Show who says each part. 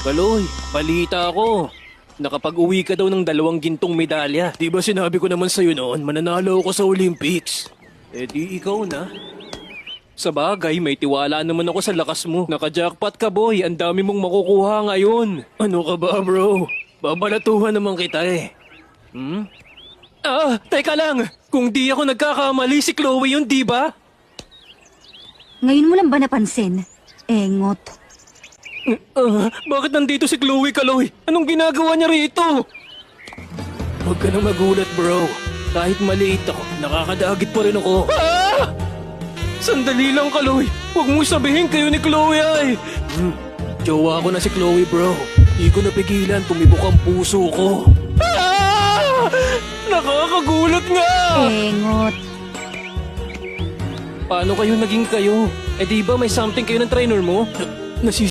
Speaker 1: Kaloy, balita ako. Nakapag-uwi ka daw ng 2 gintong medalya. Di ba sinabi ko naman sa'yo noon, mananalo ako sa Olympics? Eh di ikaw na. Sa bagay, may tiwala naman ako sa lakas mo. Naka-jackpot ka boy, ang dami mong makukuha ngayon. Ano ka ba bro? Babalatuhan naman kita eh. Teka lang! Kung di ako nagkakamali, si Chloe yun, di ba?
Speaker 2: Ngayon mo lang ba napansin? Engot.
Speaker 1: Bakit nandito si Chloe, Kaloy? Anong ginagawa niya rito? Huwag ka na magulat, bro. Kahit maliit ako, nakakadagit pa rin ako. Sandali lang, Kaloy. Huwag mong sabihin kayo ni Chloe ay. Jowa ko na si Chloe, bro. Di ko napigilan, tumibok ang puso ko. Nakakagulat nga!
Speaker 2: Engot.
Speaker 1: Paano kayo naging kayo? Eh di ba may something kayo ng trainer mo?